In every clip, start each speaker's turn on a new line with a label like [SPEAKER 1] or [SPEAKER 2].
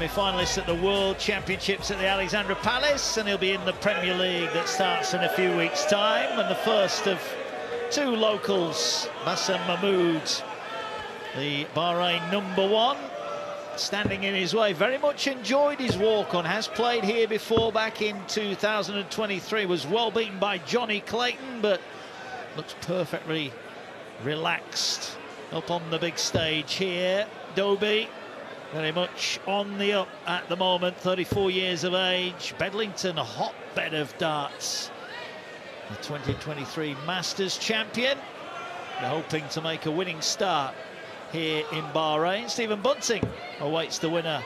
[SPEAKER 1] Finalist at the World Championships at the Alexandra Palace, and he'll be in the Premier League that starts in a few weeks' time. And the first of two locals, Basem Mahmood, the Bahrain #1, standing in his way. Very much enjoyed his walk-on, has played here before back in 2023, was well beaten by Johnny Clayton, but looks perfectly relaxed up on the big stage here. Dobey very much on the up at the moment, 34 years of age. Bedlington, a hotbed of darts. The 2023 Masters champion. They're hoping to make a winning start here in Bahrain. Stephen Bunting awaits the winner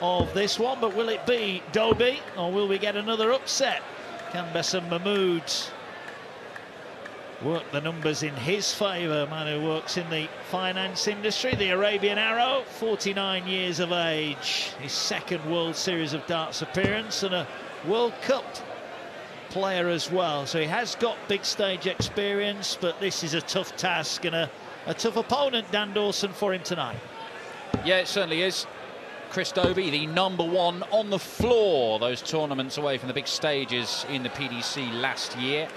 [SPEAKER 1] of this one, but will it be Dobey or will we get another upset? Can Basem Mahmood work the numbers in his favour? Man who works in the finance industry, the Arabian Arrow, 49 years of age, his second World Series of Darts appearance and a World Cup player as well. So he has got big stage experience, but this is a tough task and a tough opponent, Dan Dawson, for him tonight.
[SPEAKER 2] Yeah, it certainly is. Chris Dobey, the #1 on the floor, those tournaments away from the big stages in the PDC last year.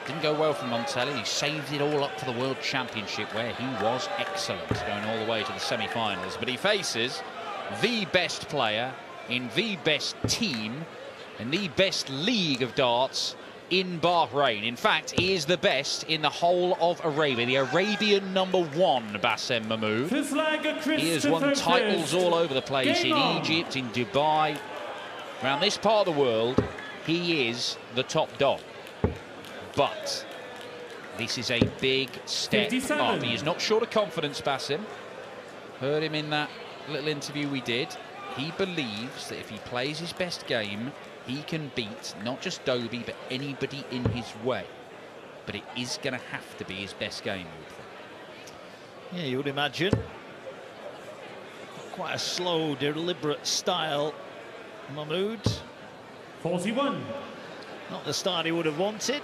[SPEAKER 2] Didn't go well for Montelli. He saved it all up for the World Championship, where he was excellent, going all the way to the semi-finals. But he faces the best player in the best team in the best league of darts in Bahrain. In fact, he is the best in the whole of Arabia, the Arabian #1, Basem Mahmood. He has won titles all over the place, in Egypt, in Dubai. Around this part of the world, he is the top dog. But this is a big step up. He is not short of confidence, Basem. Heard him in that little interview we did. He believes that if he plays his best game, he can beat not just Dobey, but anybody in his way. But it is going to have to be his best game.
[SPEAKER 1] Yeah, you would imagine. Quite a slow, deliberate style, Mahmood.
[SPEAKER 3] 41.
[SPEAKER 1] Not the start he would have wanted.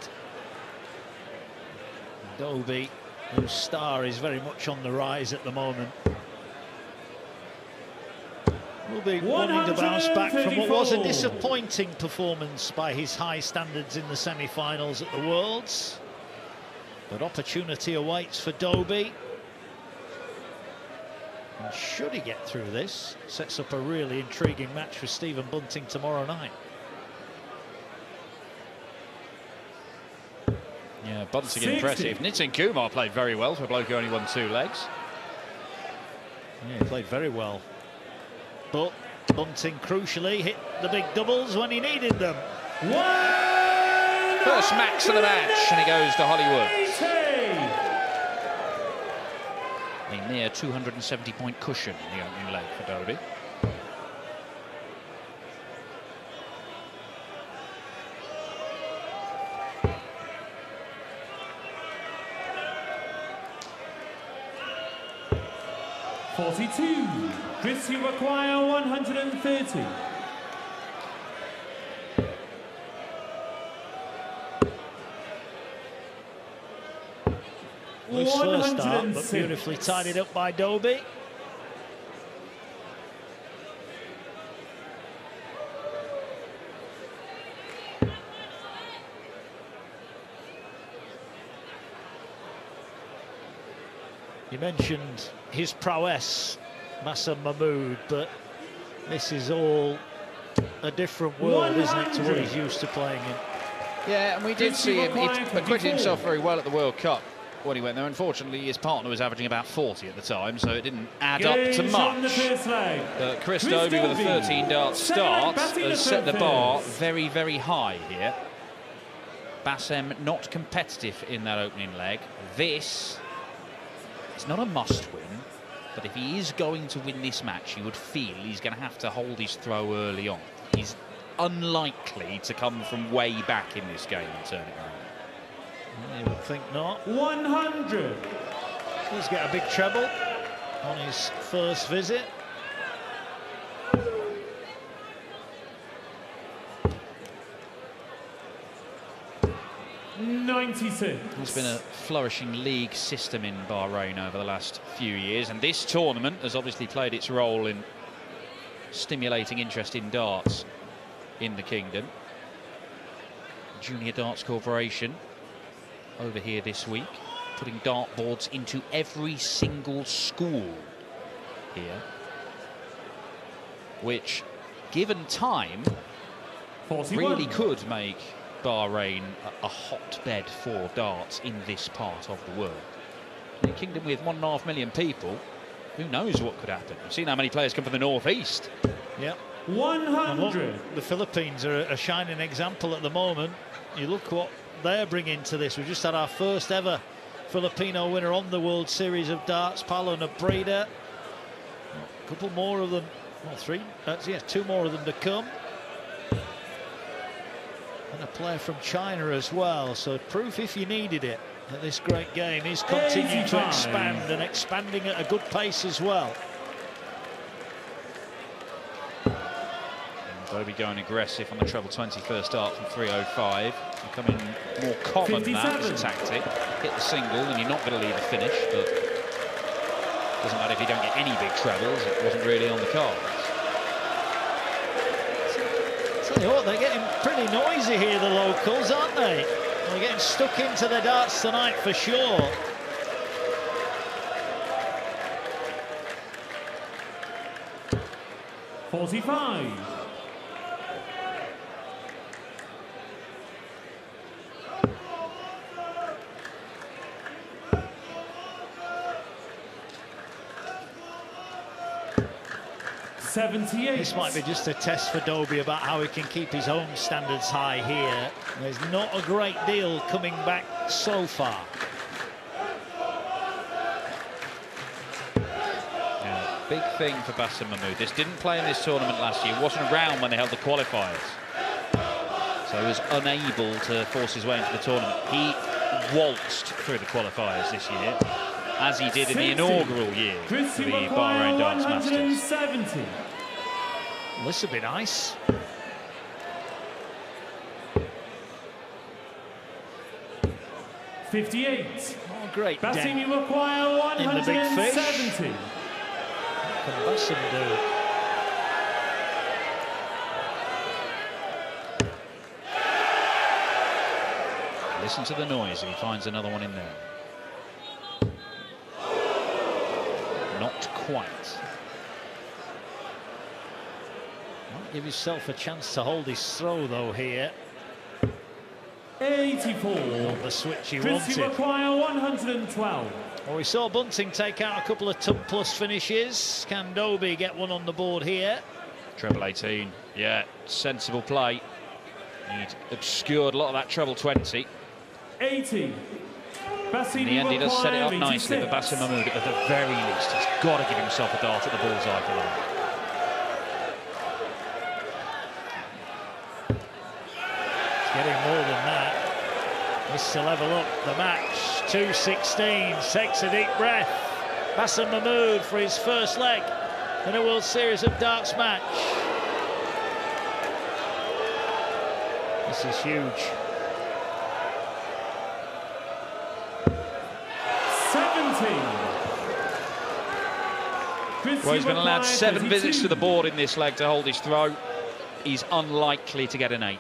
[SPEAKER 1] Dobey, whose star is very much on the rise at the moment, will be wanting to bounce back from what was a disappointing performance by his high standards in the semi-finals at the Worlds. But opportunity awaits for Dobey. And should he get through this, sets up a really intriguing match for Stephen Bunting tomorrow night.
[SPEAKER 2] Yeah, Bunting impressive. Nitin Kumar played very well for a bloke who only won 2 legs.
[SPEAKER 1] Yeah, he played very well. But Bunting crucially hit the big doubles when he needed them.
[SPEAKER 2] First max of the match, and he goes to Hollywood. A mere 270-point cushion in the opening leg for Dobey.
[SPEAKER 3] Chris, you require 130.
[SPEAKER 1] Loose first start, but beautifully tidied up by Dobey. You mentioned his prowess, Basem Mahmood, but this is all a different world, isn't it, to what he's used to playing in?
[SPEAKER 2] Yeah, and we did see him. He acquitted himself very well at the World Cup when he went there. Unfortunately, his partner was averaging about 40 at the time, so it didn't add up to much. But Chris Dobey, with a 13-dart start, has set the bar very, very high here. Basem not competitive in that opening leg. This is not a must-win, but if he is going to win this match, you would feel he's going to have to hold his throw early on. He's unlikely to come from way back in this game and turn it around.
[SPEAKER 1] You would think not.
[SPEAKER 3] 100.
[SPEAKER 1] He's got a big treble on his first visit.
[SPEAKER 3] 96.
[SPEAKER 2] There's been a flourishing league system in Bahrain over the last few years, and this tournament has obviously played its role in stimulating interest in darts in the kingdom. Junior Darts Corporation over here this week, putting dartboards into every single school here, which, given time,
[SPEAKER 3] 41.
[SPEAKER 2] really could make Bahrain a hotbed for darts in this part of the world. In a kingdom with 1.5 million people, who knows what could happen? We've seen how many players come from the northeast.
[SPEAKER 1] Yeah.
[SPEAKER 3] 100.
[SPEAKER 1] The Philippines are a shining example at the moment. You look what they're bringing to this. We've just had our first ever Filipino winner on the World Series of Darts, Paulo Nabreda. A couple more of them, well, three, yeah, two more of them to come. And a player from China as well, so proof if you needed it that this great game is continuing to expand, and expanding at a good pace as well.
[SPEAKER 2] Dobey going aggressive on the treble 20 first start from 305, becoming more common that as a tactic. Hit the single and you're not going to leave a finish, but doesn't matter if you don't get any big trebles. It wasn't really on the cards.
[SPEAKER 1] Tell you what, they're getting pretty noisy here, the locals, aren't they? They're getting stuck into their darts tonight for sure.
[SPEAKER 3] $45.
[SPEAKER 1] This might be just a test for Dobey about how he can keep his own standards high here. There's not a great deal coming back so far.
[SPEAKER 2] Yeah, big thing for Basem Mahmood. This didn't play in this tournament last year. Wasn't around when they held the qualifiers, so he was unable to force his way into the tournament. He waltzed through the qualifiers this year, as he did in the inaugural year for the Bahrain Darts Masters.
[SPEAKER 1] Well, this would be nice.
[SPEAKER 3] $58.
[SPEAKER 1] Oh, great
[SPEAKER 3] Basem, you require 170.
[SPEAKER 1] In the big fish. What can Basem do?
[SPEAKER 2] Listen to the noise if he finds another one in there. Not quite.
[SPEAKER 1] Might give himself a chance to hold his throw though here.
[SPEAKER 3] 84.
[SPEAKER 1] Not the switch he
[SPEAKER 3] Chris, you
[SPEAKER 1] wanted.
[SPEAKER 3] require 112.
[SPEAKER 1] Well, we saw Bunting take out a couple of ton plus finishes. Can Dobey get one on the board here?
[SPEAKER 2] Treble 18, yeah, sensible play. He'd obscured a lot of that treble 20.
[SPEAKER 3] 80. Basem,
[SPEAKER 2] In the end, he does set it up
[SPEAKER 3] 86.
[SPEAKER 2] nicely, but Basem Mahmood, at the very least, he's got to give himself a dart at the bullseye for that.
[SPEAKER 1] It's getting more than that. This to level up the match. 2:16. Takes a deep breath. Basem Mahmood for his first leg in a World Series of Darts match. This is huge.
[SPEAKER 3] 70. Chris,
[SPEAKER 2] Well, he's been allowed 7
[SPEAKER 3] 32.
[SPEAKER 2] visits to the board in this leg to hold his throw. He's unlikely to get an 8th.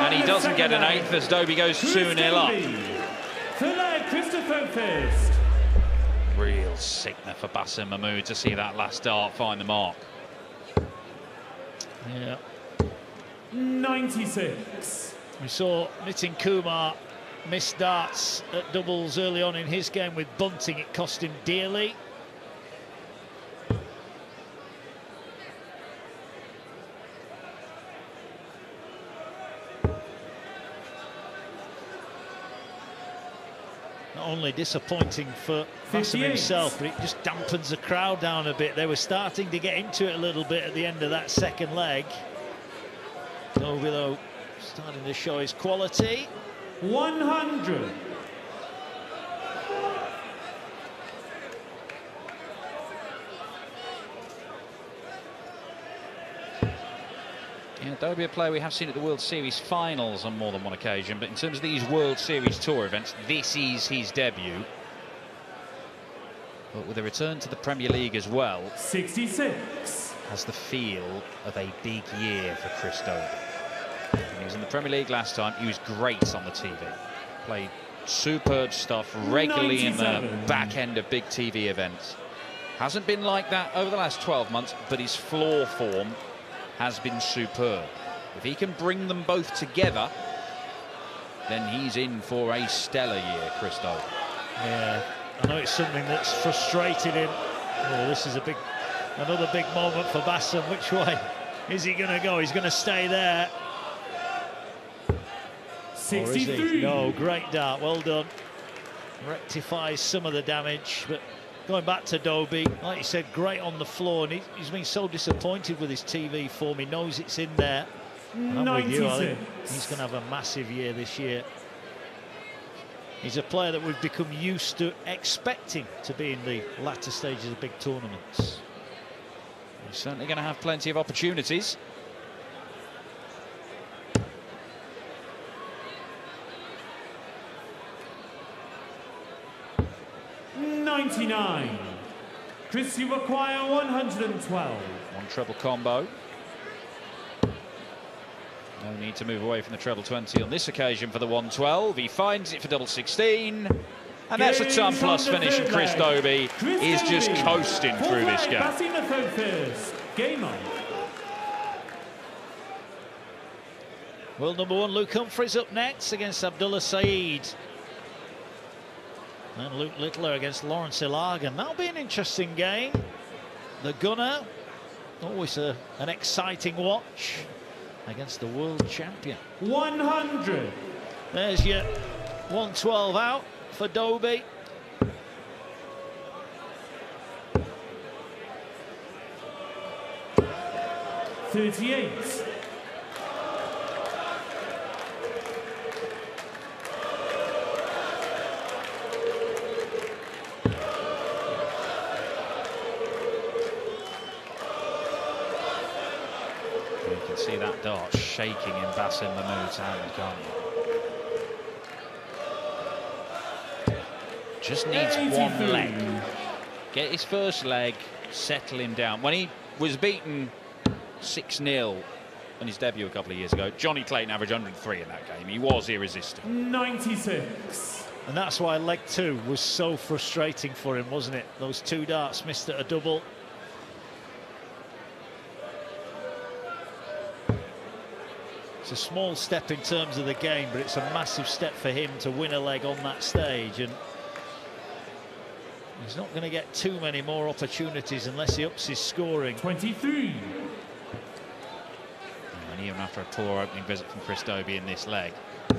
[SPEAKER 2] And he doesn't get an 8th as Dobey goes 2-0 up.
[SPEAKER 3] Christopher first.
[SPEAKER 2] Real sickener for Basem Mahmood to see that last dart find the mark.
[SPEAKER 1] Yeah.
[SPEAKER 3] 96.
[SPEAKER 1] We saw Nitin Kumar miss darts at doubles early on in his game with Bunting. It cost him dearly. Not only disappointing for Basem himself, but it just dampens the crowd down a bit. They were starting to get into it a little bit at the end of that second leg. Dobey, though, starting to show his quality.
[SPEAKER 3] 100.
[SPEAKER 2] Yeah, Dobey, a player we have seen at the World Series finals on more than one occasion, but in terms of these World Series Tour events, this is his debut. But with a return to the Premier League as well,
[SPEAKER 3] 66.
[SPEAKER 2] Has the feel of a big year for Chris Dobey. When he was in the Premier League last time, he was great on the TV. Played superb stuff regularly
[SPEAKER 3] 97.
[SPEAKER 2] in the back end of big TV events. Hasn't been like that over the last 12 months, but his floor form has been superb. If he can bring them both together, then he's in for a stellar year, Chris Dobey.
[SPEAKER 1] Yeah, I know it's something that's frustrated him. Oh, this is another big moment for Basem. Which way is he going to go? He's going to stay there.
[SPEAKER 3] 63.
[SPEAKER 1] No, great dart, well done. Rectifies some of the damage, but going back to Dobey, like you said, great on the floor, and he's been so disappointed with his TV form. He knows it's in there. I'm with you. I think he's going to have a massive year this year. He's a player that we've become used to expecting to be in the latter stages of big tournaments.
[SPEAKER 2] He's certainly going to have plenty of opportunities.
[SPEAKER 3] $99. Chris, you require 112.
[SPEAKER 2] One treble combo. No need to move away from the treble 20 on this occasion for the 112. He finds it for double 16. And that's a ton plus finish, and Chris Dobey is just coasting through this game.
[SPEAKER 3] Game on.
[SPEAKER 1] World number one Luke Humphries up next against Abdullah Saeed. And Luke Littler against Lawrence Ilagan. That'll be an interesting game. The gunner, always an exciting watch against the world champion.
[SPEAKER 3] 100.
[SPEAKER 1] There's your 112 out for Dobey. $38.
[SPEAKER 2] You can see that dart shaking in Basem Mahmood's hand, can't you? Just needs
[SPEAKER 3] 83.
[SPEAKER 2] one leg. Get his first leg, settle him down. When he was beaten 6-0 on his debut a couple of years ago, Johnny Clayton averaged 103 in that game. He was irresistible.
[SPEAKER 3] 96.
[SPEAKER 1] And that's why leg two was so frustrating for him, wasn't it? Those two darts missed at a double. It's a small step in terms of the game, but it's a massive step for him to win a leg on that stage, and he's not going to get too many more opportunities unless he ups his scoring.
[SPEAKER 3] 23.
[SPEAKER 2] And even after a poor opening visit from Chris Dobey in this leg, I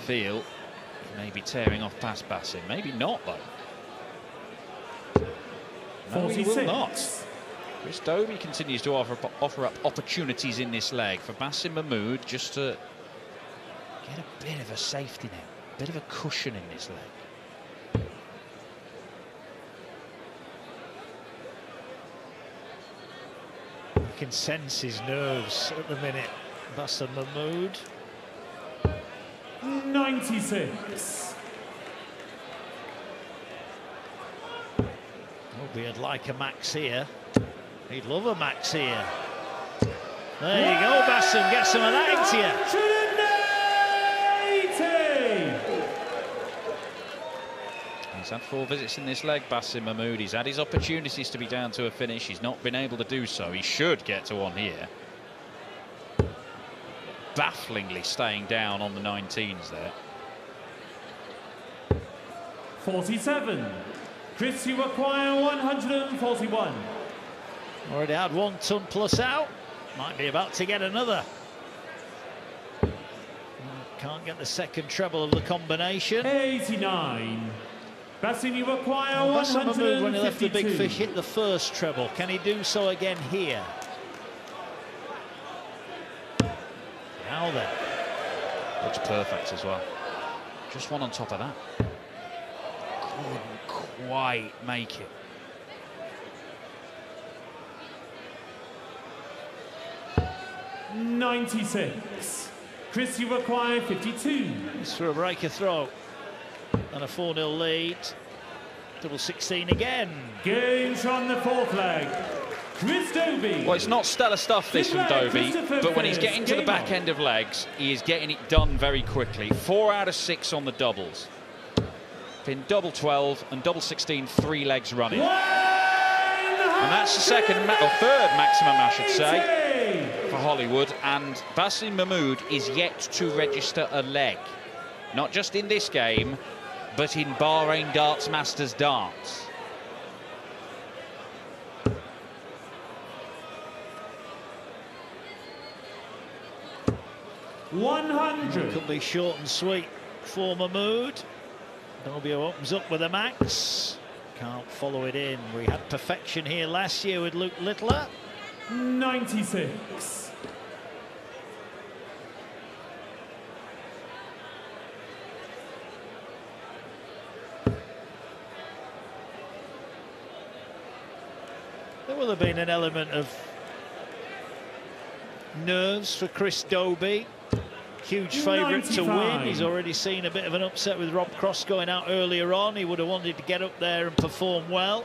[SPEAKER 2] feel he may be tearing off past Basem. Maybe not, though. No, he will not. Chris Dobey continues to offer up opportunities in this leg for Basem Mahmood, just to get a bit of a safety net, a bit of a cushion in this leg.
[SPEAKER 1] You can sense his nerves at the minute, Basem Mahmood.
[SPEAKER 3] 96.
[SPEAKER 1] He'd like a max here. He'd love a max here. There you go, Basem, get some of that into you.
[SPEAKER 3] 180.
[SPEAKER 2] He's had 4 visits in this leg, Basem Mahmood. He's had his opportunities to be down to a finish. He's not been able to do so. He should get to one here. Bafflingly staying down on the 19s there.
[SPEAKER 3] 47. Chris, you require 141.
[SPEAKER 1] Already had 1 ton plus out. Might be about to get another. Can't get the second treble of the combination.
[SPEAKER 3] 89. Basem, you require
[SPEAKER 1] Basem Mahmood,
[SPEAKER 3] 152.
[SPEAKER 1] when he left the big fish, hit the first treble. Can he do so again here? Now then.
[SPEAKER 2] Looks perfect as well. Just one on top of that. Couldn't quite make it.
[SPEAKER 3] 96. Chris, you require 52.
[SPEAKER 1] It's for a breaker throw. And a 4-0 lead. Double 16 again.
[SPEAKER 3] Games from the fourth leg. Chris Dobey.
[SPEAKER 2] Well, it's not stellar stuff, this from Dobey, but when he's getting to the back end of legs, he is getting it done very quickly. 4 out of 6 on the doubles. Been double 12 and double 16, 3 legs running. And that's the second, or third maximum, I should say, for Hollywood. And Basem Mahmood is yet to register a leg. Not just in this game, but in Bahrain Darts Masters darts.
[SPEAKER 3] $100.
[SPEAKER 1] Could be short and sweet for Mahmood. Dobey opens up with a max. Can't follow it in. We had perfection here last year with Luke Littler.
[SPEAKER 3] 96.
[SPEAKER 1] There will have been an element of nerves for Chris Dobey. Huge favourite to win. He's already seen a bit of an upset with Rob Cross going out earlier on. He would have wanted to get up there and perform well.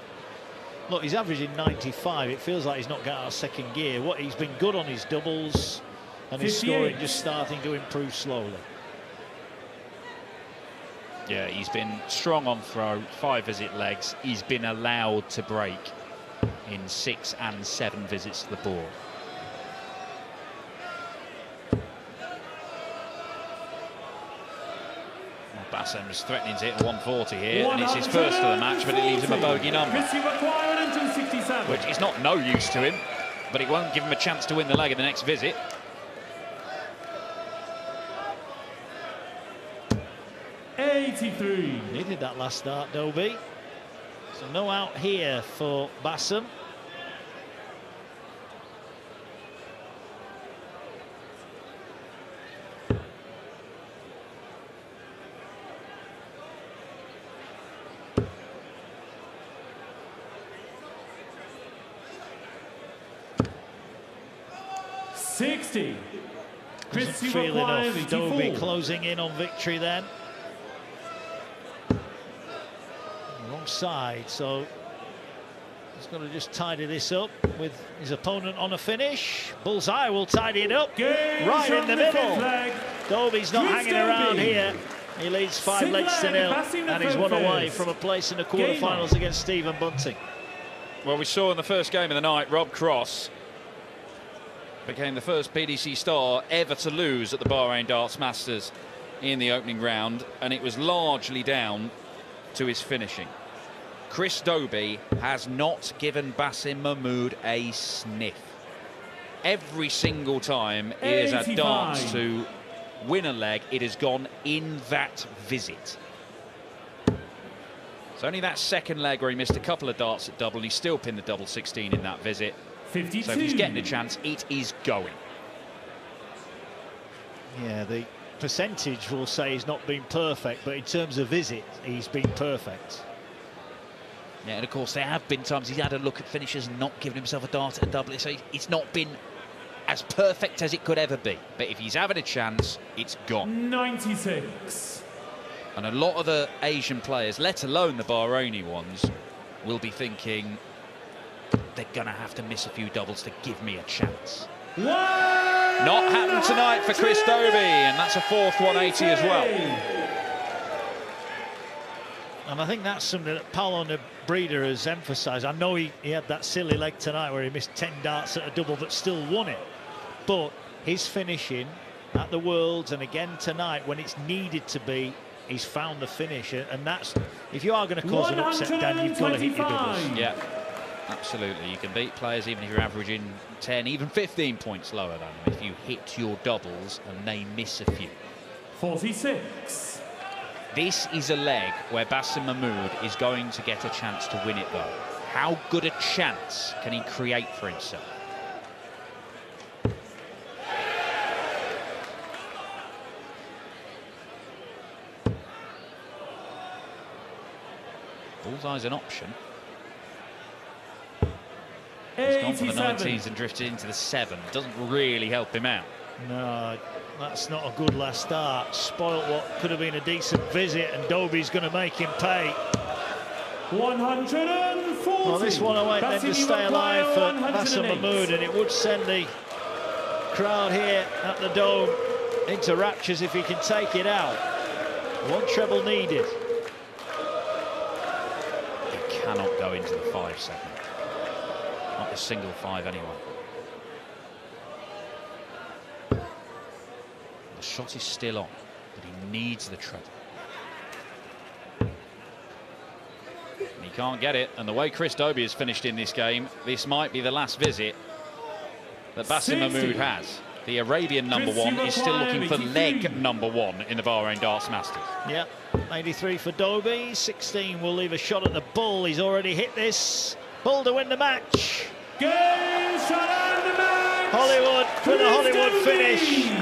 [SPEAKER 1] Look, he's averaging 95. It feels like he's not got out of second gear. He's been good on his doubles, and his scoring just starting to improve slowly.
[SPEAKER 2] Yeah, he's been strong on throw, 5 visit legs. He's been allowed to break in 6 and 7 visits to the board. Basem's threatening to hit a 140 here, and it's his first of the match, but it leaves him a bogey number, which is not no use to him, but it won't give him a chance to win the leg in the next visit.
[SPEAKER 3] $83.
[SPEAKER 1] He did that last start, Dobey. So no out here for Basem. Doesn't feel enough. Dobey closing in on victory then. Wrong side, so he's going to just tidy this up with his opponent on a finish. Bullseye will tidy it up right in the middle. Dobey's not hanging around here. He leads 5 legs to 0, and he's 1 away from a place in the quarterfinals against Stephen Bunting.
[SPEAKER 2] Well, we saw in the first game of the night, Rob Cross became the first PDC star ever to lose at the Bahrain Darts Masters in the opening round, and it was largely down to his finishing. Chris Dobey has not given Basem Mahmood a sniff. Every single time he has had darts to win a leg, it has gone in that visit. It's only that second leg where he missed a couple of darts at double, and he still pinned the double 16 in that visit.
[SPEAKER 3] 52.
[SPEAKER 2] So if he's getting a chance, it is going.
[SPEAKER 1] Yeah, the percentage will say he's not been perfect, but in terms of visit, he's been perfect.
[SPEAKER 2] Yeah, and of course there have been times he's had a look at finishes and not given himself a dart at a double. So it's not been as perfect as it could ever be. But if he's having a chance, it's gone.
[SPEAKER 3] 96.
[SPEAKER 2] And a lot of the Asian players, let alone the Bahraini ones, will be thinking they're going to have to miss a few doubles to give me a chance. Not happened tonight for Chris Dobey, and that's a 4th 180 as well.
[SPEAKER 1] And I think that's something that Paolo Breeder has emphasised. I know he had that silly leg tonight where he missed 10 darts at a double but still won it. But his finishing at the Worlds and again tonight when it's needed to be, he's found the finish. And that's, if you are going to cause an upset, Dan, you've got to hit your doubles.
[SPEAKER 2] Yeah, absolutely. You can beat players even if you're averaging 10, even 15 points lower than them, if you hit your doubles and they miss a few.
[SPEAKER 3] 46.
[SPEAKER 2] This is a leg where Basem Mahmood is going to get a chance to win it, though. How good a chance can he create for himself? Bullseye's an option. He's gone from the 19s and drifted into the 7. Doesn't really help him out.
[SPEAKER 1] No, that's not a good last start. Spoilt what could have been a decent visit, and Dobey's going to make him pay.
[SPEAKER 3] 140.
[SPEAKER 1] Well, this one I went then to stay alive for Basem Mahmood, and it would send the crowd here at the Dome into raptures if he can take it out. One treble needed.
[SPEAKER 2] He cannot go into the 5 segment. Not a single 5 anyway. The shot is still on, but he needs the treble. And he can't get it, and the way Chris Dobey has finished in this game, this might be the last visit that Basem Mahmood has. The Arabian #1 is still looking for leg #1 in the Bahrain Darts Masters.
[SPEAKER 1] Yeah, 83 for Dobey, 16 will leave a shot at the bull. He's already hit this. Bull to win the match.
[SPEAKER 3] Game shot on the match.
[SPEAKER 1] Hollywood for the Hollywood finish.